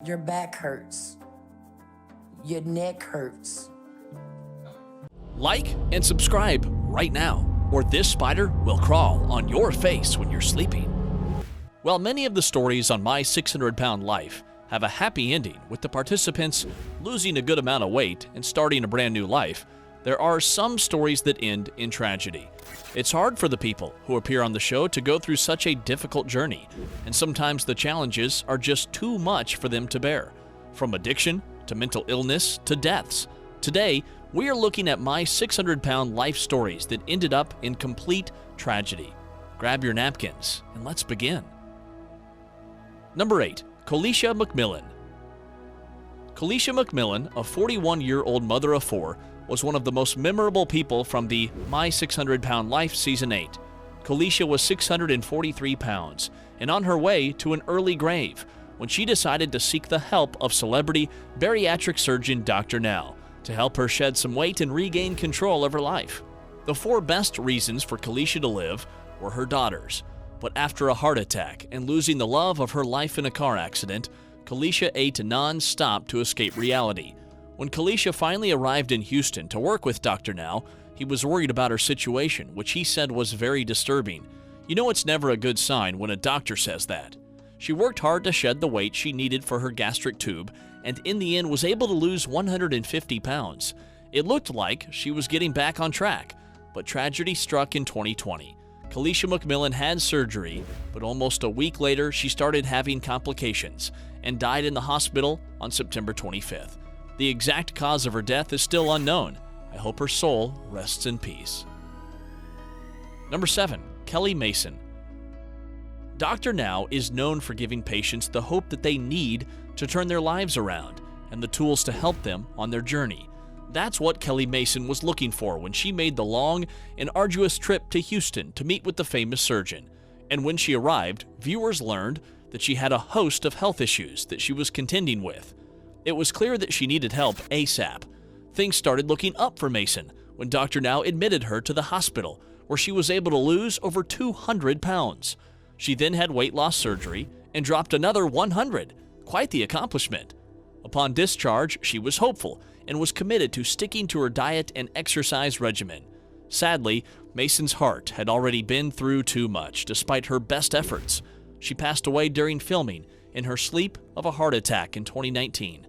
Your back hurts. Your neck hurts. Like and subscribe right now, or this spider will crawl on your face when you're sleeping. While many of the stories on My 600-Pound Life have a happy ending with the participants losing a good amount of weight and starting a brand new life, there are some stories that end in tragedy. It's hard for the people who appear on the show to go through such a difficult journey, and sometimes the challenges are just too much for them to bear. From addiction to mental illness to deaths. Today, we are looking at My 600-Pound Life stories that ended up in complete tragedy. Grab your napkins and let's begin. Number 8. Kolisha McMillan. Kolisha McMillan, a 41-year-old mother of 4, was one of the most memorable people from the My 600-Pound Life Season 8. Kolisha was 643 pounds and on her way to an early grave when she decided to seek the help of celebrity bariatric surgeon Dr. Now to help her shed some weight and regain control of her life. The 4 best reasons for Kolisha to live were her daughters, but after a heart attack and losing the love of her life in a car accident, Kolisha ate non-stop to escape reality. When Kolisha finally arrived in Houston to work with Dr. Now, he was worried about her situation, which he said was very disturbing. You know, it's never a good sign when a doctor says that. She worked hard to shed the weight she needed for her gastric tube, and in the end was able to lose 150 pounds. It looked like she was getting back on track, but tragedy struck in 2020. Kolisha McMillan had surgery, but almost a week later she started having complications and died in the hospital on September 25th. The exact cause of her death is still unknown. I hope her soul rests in peace. Number 7. Kelly Mason. Dr. Now is known for giving patients the hope that they need to turn their lives around and the tools to help them on their journey. That's what Kelly Mason was looking for when she made the long and arduous trip to Houston to meet with the famous surgeon. And when she arrived, viewers learned that she had a host of health issues that she was contending with. It was clear that she needed help ASAP. Things started looking up for Mason when Dr. Now admitted her to the hospital, where she was able to lose over 200 pounds. She then had weight loss surgery and dropped another 100. Quite the accomplishment. Upon discharge, she was hopeful and was committed to sticking to her diet and exercise regimen. Sadly, Mason's heart had already been through too much despite her best efforts. She passed away during filming in her sleep of a heart attack in 2019.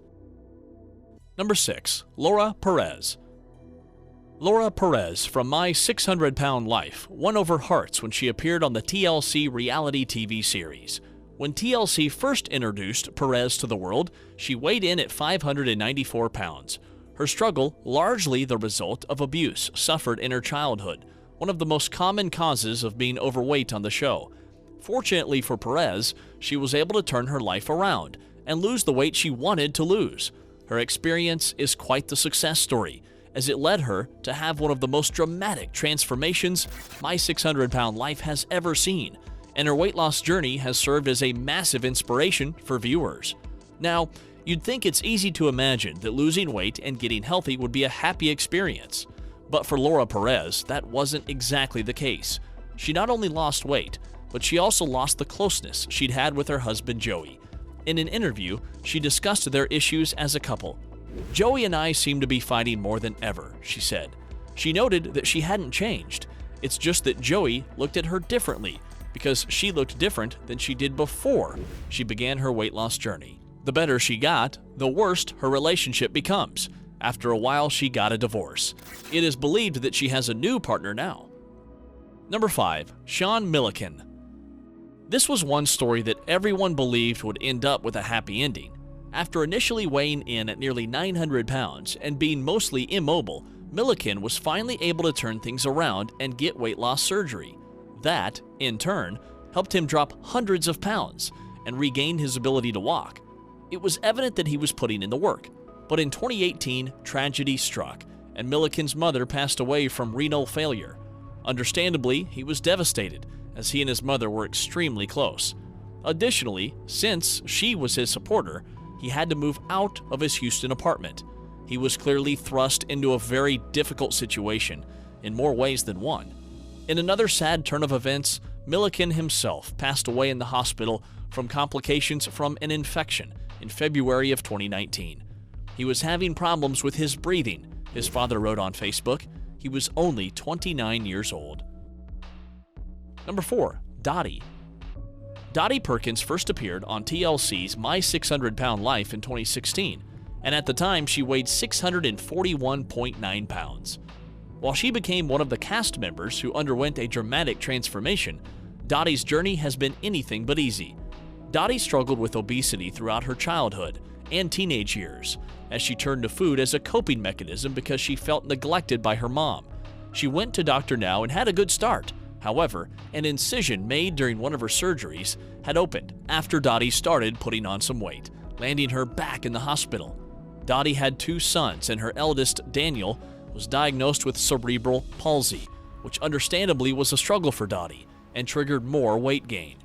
Number 6. Laura Perez. Laura Perez from My 600-Pound Life won over hearts when she appeared on the TLC reality TV series. When TLC first introduced Perez to the world, she weighed in at 594 pounds. Her struggle largely the result of abuse suffered in her childhood, one of the most common causes of being overweight on the show. Fortunately for Perez, she was able to turn her life around and lose the weight she wanted to lose. Her experience is quite the success story, as it led her to have one of the most dramatic transformations My 600-Pound Life has ever seen, and her weight loss journey has served as a massive inspiration for viewers. Now, you'd think it's easy to imagine that losing weight and getting healthy would be a happy experience, but for Laura Perez, that wasn't exactly the case. She not only lost weight, but she also lost the closeness she'd had with her husband Joey. In an interview, she discussed their issues as a couple. "Joey and I seem to be fighting more than ever," she said. She noted that she hadn't changed. It's just that Joey looked at her differently because she looked different than she did before she began her weight loss journey. The better she got, the worse her relationship becomes. After a while, she got a divorce. It is believed that she has a new partner now. Number 5. Sean Milliken. This was one story that everyone believed would end up with a happy ending. After initially weighing in at nearly 900 pounds and being mostly immobile, Milliken was finally able to turn things around and get weight loss surgery. That, in turn, helped him drop hundreds of pounds and regain his ability to walk. It was evident that he was putting in the work, but in 2018, tragedy struck, and Milliken's mother passed away from renal failure. Understandably, he was devastated, as he and his mother were extremely close. Additionally, since she was his supporter, he had to move out of his Houston apartment. He was clearly thrust into a very difficult situation, in more ways than one. In another sad turn of events, Milliken himself passed away in the hospital from complications from an infection in February of 2019. He was having problems with his breathing, his father wrote on Facebook. He was only 29 years old. Number 4. Dottie. Dottie Perkins first appeared on TLC's My 600 Pound Life in 2016, and at the time she weighed 641.9 pounds. While she became one of the cast members who underwent a dramatic transformation, Dottie's journey has been anything but easy. Dottie struggled with obesity throughout her childhood and teenage years, as she turned to food as a coping mechanism because she felt neglected by her mom. She went to Dr. Now and had a good start. However, an incision made during one of her surgeries had opened after Dottie started putting on some weight, landing her back in the hospital. Dottie had 2 sons, and her eldest, Daniel, was diagnosed with cerebral palsy, which understandably was a struggle for Dottie and triggered more weight gain.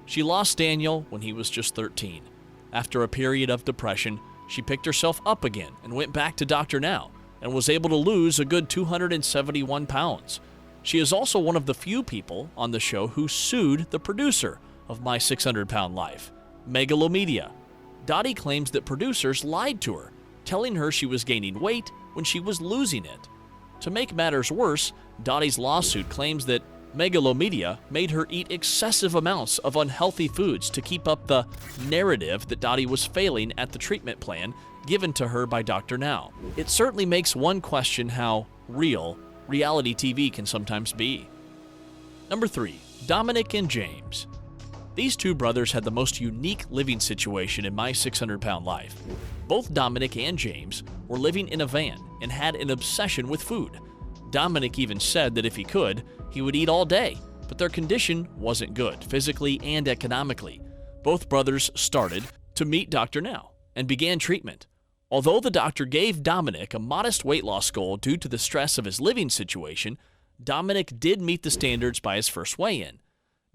She lost Daniel when he was just 13. After a period of depression, she picked herself up again and went back to Dr. Now and was able to lose a good 271 pounds. She is also one of the few people on the show who sued the producer of My 600 Pound Life, Megalomedia. Dottie claims that producers lied to her, telling her she was gaining weight when she was losing it. To make matters worse, Dottie's lawsuit claims that Megalomedia made her eat excessive amounts of unhealthy foods to keep up the narrative that Dottie was failing at the treatment plan given to her by Dr. Now. It certainly makes one question how real reality TV can sometimes be. Number 3. Dominic and James. These 2 brothers had the most unique living situation in My 600 Pound Life. Both Dominic and James were living in a van and had an obsession with food. Dominic even said that if he could, he would eat all day, but their condition wasn't good, physically and economically. Both brothers started to meet Dr. Now and began treatment. Although the doctor gave Dominic a modest weight loss goal due to the stress of his living situation, Dominic did meet the standards by his first weigh-in.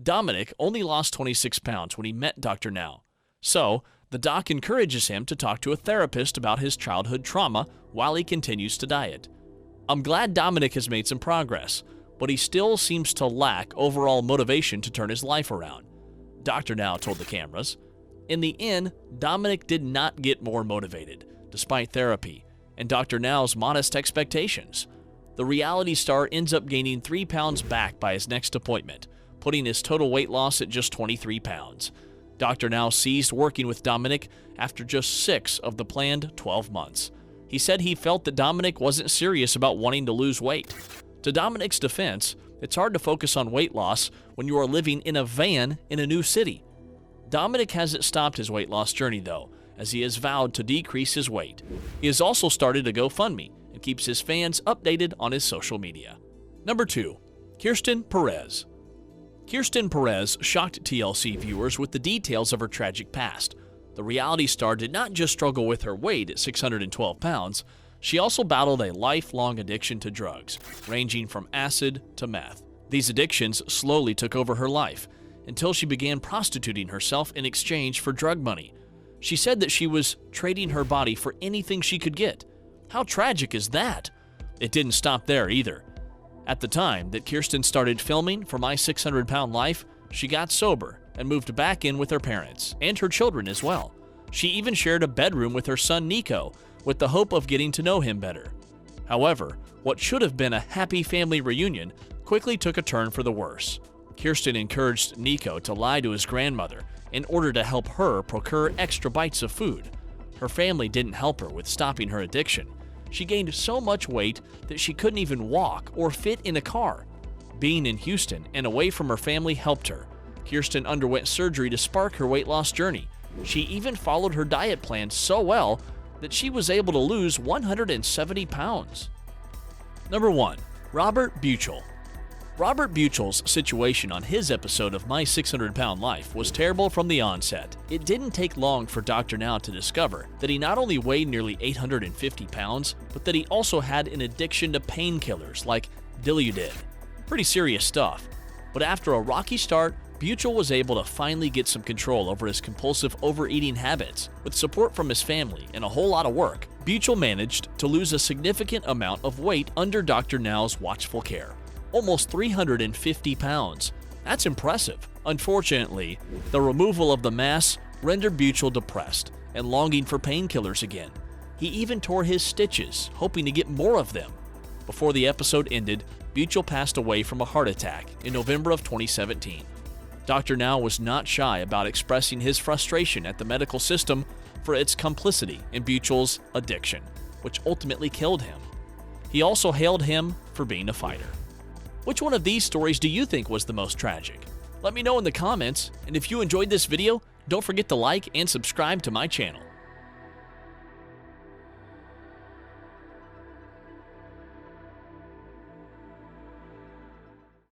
Dominic only lost 26 pounds when he met Dr. Now. So, the doc encourages him to talk to a therapist about his childhood trauma while he continues to diet. I'm glad Dominic has made some progress, but he still seems to lack overall motivation to turn his life around. Dr. Now told the cameras. In the end, Dominic did not get more motivated, despite therapy, and Dr. Now's modest expectations. The reality star ends up gaining 3 pounds back by his next appointment, putting his total weight loss at just 23 pounds. Dr. Now ceased working with Dominic after just 6 of the planned 12 months. He said he felt that Dominic wasn't serious about wanting to lose weight. To Dominic's defense, it's hard to focus on weight loss when you are living in a van in a new city. Dominic hasn't stopped his weight loss journey though, as he has vowed to decrease his weight. He has also started a GoFundMe and keeps his fans updated on his social media. Number 2. Kirsten Perez. Kirsten Perez shocked TLC viewers with the details of her tragic past. The reality star did not just struggle with her weight at 612 pounds, she also battled a lifelong addiction to drugs, ranging from acid to meth. These addictions slowly took over her life, until she began prostituting herself in exchange for drug money. She said that she was trading her body for anything she could get. How tragic is that? It didn't stop there either. At the time that Kirsten started filming for My 600 Pound Life, she got sober and moved back in with her parents and her children as well. She even shared a bedroom with her son Nico with the hope of getting to know him better. However, what should have been a happy family reunion quickly took a turn for the worse. Kirsten encouraged Nico to lie to his grandmother in order to help her procure extra bites of food. Her family didn't help her with stopping her addiction. She gained so much weight that she couldn't even walk or fit in a car. Being in Houston and away from her family helped her. Kirsten underwent surgery to spark her weight loss journey. She even followed her diet plan so well that she was able to lose 170 pounds. Number 1. Robert Buchel. Robert Buchel's situation on his episode of My 600 Pound Life was terrible from the onset. It didn't take long for Dr. Now to discover that he not only weighed nearly 850 pounds, but that he also had an addiction to painkillers like Dilaudid. Pretty serious stuff. But after a rocky start, Buchel was able to finally get some control over his compulsive overeating habits. With support from his family and a whole lot of work, Buchel managed to lose a significant amount of weight under Dr. Now's watchful care. Almost 350 pounds. That's impressive. Unfortunately, the removal of the mass rendered Buchel depressed and longing for painkillers again. He even tore his stitches, hoping to get more of them. Before the episode ended, Buechel passed away from a heart attack in November of 2017. Dr. Now was not shy about expressing his frustration at the medical system for its complicity in Buechel's addiction, which ultimately killed him. He also hailed him for being a fighter. Which one of these stories do you think was the most tragic? Let me know in the comments, and if you enjoyed this video, don't forget to like and subscribe to my channel.